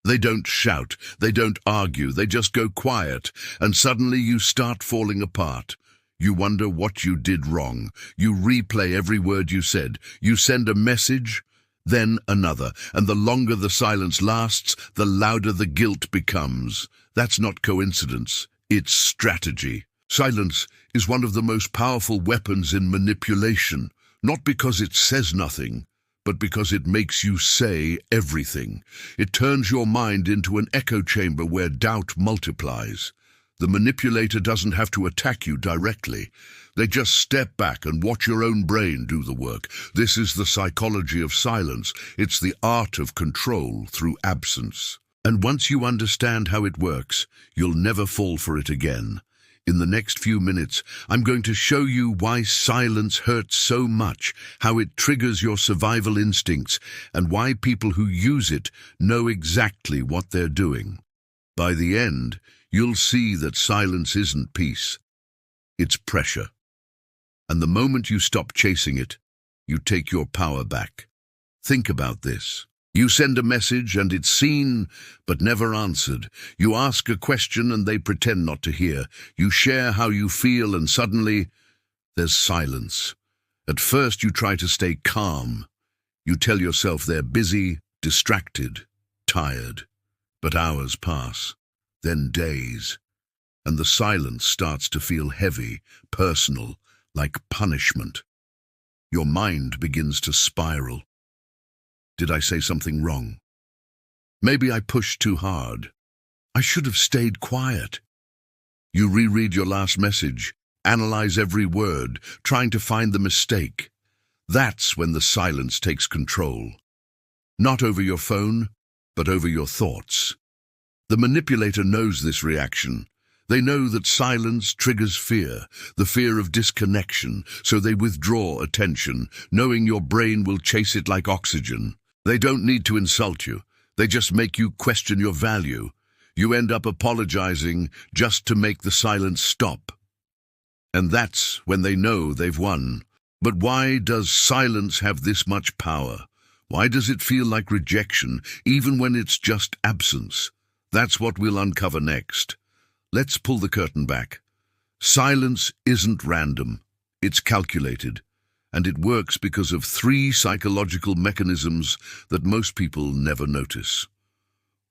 They don't shout, they don't argue, they just go quiet, and suddenly you start falling apart. You wonder what you did wrong. You replay every word you said. You send a message, then another, and the longer the silence lasts, the louder the guilt becomes. That's not coincidence, it's strategy. Silence is one of the most powerful weapons in manipulation, not because it says nothing, but because it makes you say everything. It turns your mind into an echo chamber where doubt multiplies. The manipulator doesn't have to attack you directly. They just step back and watch your own brain do the work. This is the psychology of silence. It's the art of control through absence. And once you understand how it works, you'll never fall for it again. In the next few minutes, I'm going to show you why silence hurts so much, how it triggers your survival instincts, and why people who use it know exactly what they're doing. By the end, you'll see that silence isn't peace, it's pressure. And the moment you stop chasing it, you take your power back. Think about this. You send a message and it's seen, but never answered. You ask a question and they pretend not to hear. You share how you feel and suddenly there's silence. At first you try to stay calm. You tell yourself they're busy, distracted, tired. But hours pass, then days, and the silence starts to feel heavy, personal, like punishment. Your mind begins to spiral. Did I say something wrong? Maybe I pushed too hard. I should have stayed quiet. You reread your last message, analyze every word, trying to find the mistake. That's when the silence takes control. Not over your phone, but over your thoughts. The manipulator knows this reaction. They know that silence triggers fear, the fear of disconnection, so they withdraw attention, knowing your brain will chase it like oxygen. They don't need to insult you. They just make you question your value. You end up apologizing just to make the silence stop. And that's when they know they've won. But why does silence have this much power? Why does it feel like rejection, even when it's just absence? That's what we'll uncover next. Let's pull the curtain back. Silence isn't random. It's calculated. And it works because of 3 psychological mechanisms that most people never notice.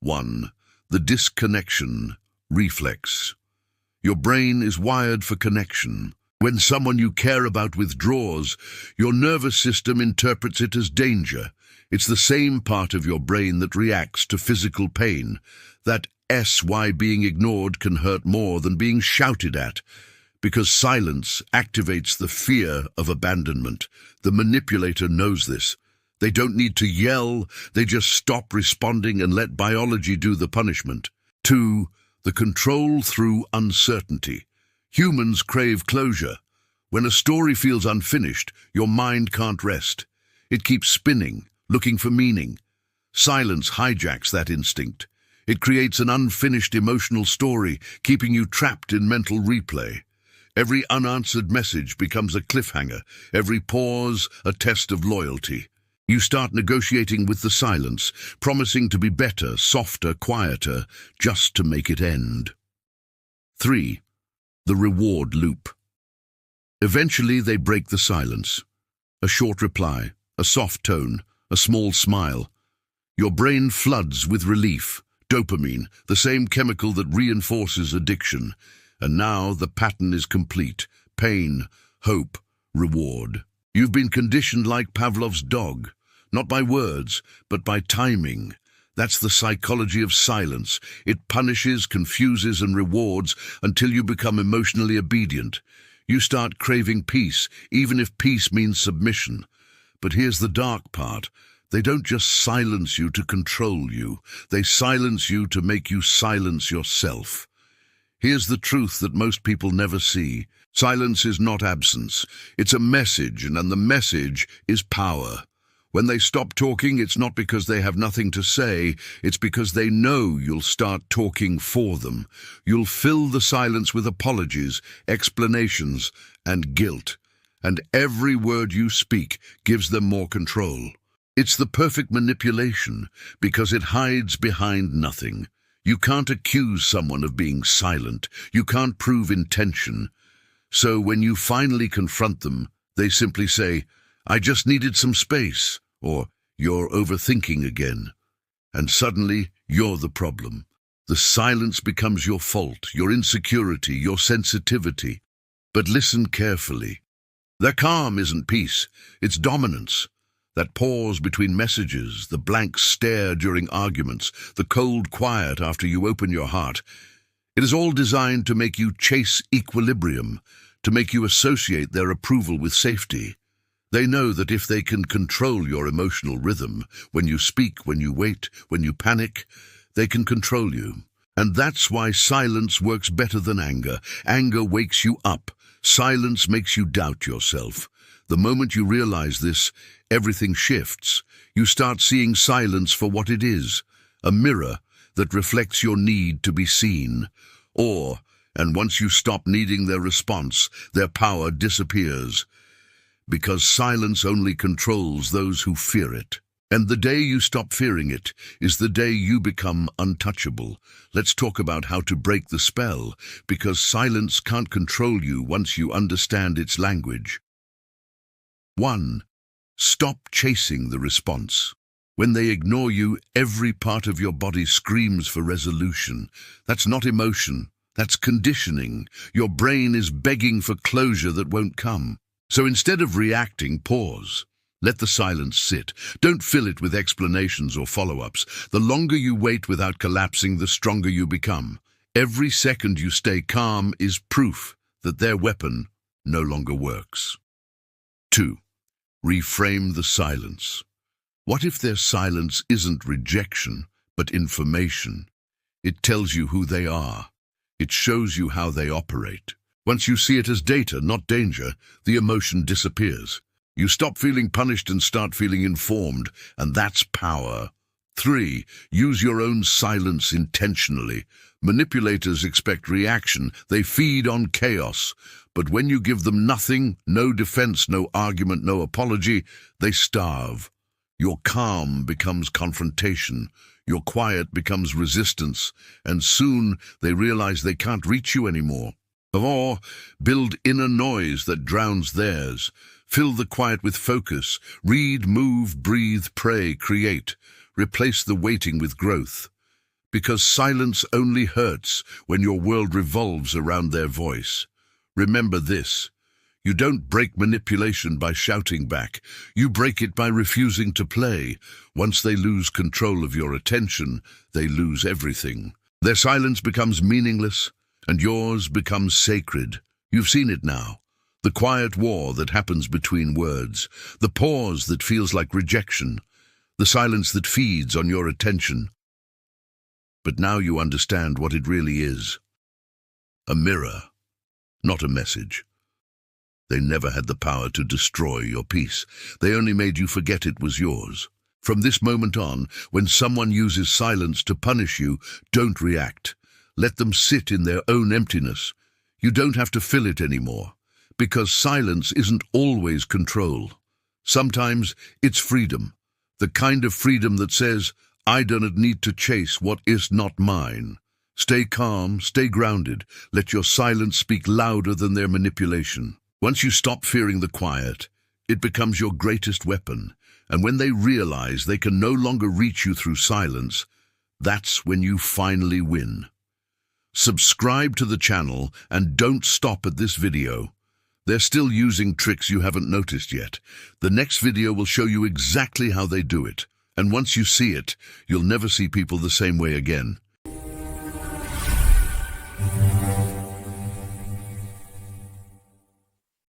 1. The disconnection reflex. Your brain is wired for connection. When someone you care about withdraws, your nervous system interprets it as danger. It's the same part of your brain that reacts to physical pain. That why being ignored can hurt more than being shouted at. Because silence activates the fear of abandonment. The manipulator knows this. They don't need to yell, they just stop responding and let biology do the punishment. 2. The control through uncertainty. Humans crave closure. When a story feels unfinished, your mind can't rest. It keeps spinning, looking for meaning. Silence hijacks that instinct. It creates an unfinished emotional story, keeping you trapped in mental replay. Every unanswered message becomes a cliffhanger, every pause a test of loyalty. You start negotiating with the silence, promising to be better, softer, quieter, just to make it end. 3. The reward loop. Eventually they break the silence. A short reply, a soft tone, a small smile. Your brain floods with relief, dopamine, the same chemical that reinforces addiction. And now the pattern is complete. Pain, hope, reward. You've been conditioned like Pavlov's dog, not by words, but by timing. That's the psychology of silence. It punishes, confuses, and rewards until you become emotionally obedient. You start craving peace, even if peace means submission. But here's the dark part. They don't just silence you to control you. They silence you to make you silence yourself. Here's the truth that most people never see. Silence is not absence. It's a message, and the message is power. When they stop talking, it's not because they have nothing to say. It's because they know you'll start talking for them. You'll fill the silence with apologies, explanations, and guilt. And every word you speak gives them more control. It's the perfect manipulation because it hides behind nothing. You can't accuse someone of being silent. You can't prove intention. So when you finally confront them, they simply say, "I just needed some space," or "You're overthinking again." And suddenly, you're the problem. The silence becomes your fault, your insecurity, your sensitivity. But listen carefully. Their calm isn't peace, it's dominance. That pause between messages, the blank stare during arguments, the cold quiet after you open your heart, it is all designed to make you chase equilibrium, to make you associate their approval with safety. They know that if they can control your emotional rhythm, when you speak, when you wait, when you panic, they can control you. And that's why silence works better than anger. Anger wakes you up. Silence makes you doubt yourself. The moment you realize this, everything shifts. You start seeing silence for what it is, a mirror that reflects your need to be seen. And once you stop needing their response, their power disappears. Because silence only controls those who fear it. And the day you stop fearing it is the day you become untouchable. Let's talk about how to break the spell, because silence can't control you once you understand its language. 1. Stop chasing the response. When they ignore you, every part of your body screams for resolution. That's not emotion, that's conditioning. Your brain is begging for closure that won't come. So instead of reacting, pause. Let the silence sit. Don't fill it with explanations or follow-ups. The longer you wait without collapsing, the stronger you become. Every second you stay calm is proof that their weapon no longer works. 2. Reframe the silence. What if their silence isn't rejection, but information? It tells you who they are. It shows you how they operate. Once you see it as data, not danger, the emotion disappears. You stop feeling punished and start feeling informed, and that's power. 3. Use your own silence intentionally. Manipulators expect reaction. They feed on chaos. But when you give them nothing, no defense, no argument, no apology, they starve. Your calm becomes confrontation. Your quiet becomes resistance. And soon they realize they can't reach you anymore. Or build inner noise that drowns theirs. Fill the quiet with focus. Read, move, breathe, pray, create. Replace the waiting with growth. Because silence only hurts when your world revolves around their voice. Remember this. You don't break manipulation by shouting back. You break it by refusing to play. Once they lose control of your attention, they lose everything. Their silence becomes meaningless, and yours becomes sacred. You've seen it now. The quiet war that happens between words. The pause that feels like rejection. The silence that feeds on your attention. But now you understand what it really is. A mirror, not a message. They never had the power to destroy your peace. They only made you forget it was yours. From this moment on, when someone uses silence to punish you, don't react. Let them sit in their own emptiness. You don't have to fill it anymore. Because silence isn't always control. Sometimes it's freedom. The kind of freedom that says, I don't need to chase what is not mine. Stay calm, stay grounded. Let your silence speak louder than their manipulation. Once you stop fearing the quiet, it becomes your greatest weapon. And when they realize they can no longer reach you through silence, that's when you finally win. Subscribe to the channel and don't stop at this video. They're still using tricks you haven't noticed yet. The next video will show you exactly how they do it. And once you see it, you'll never see people the same way again.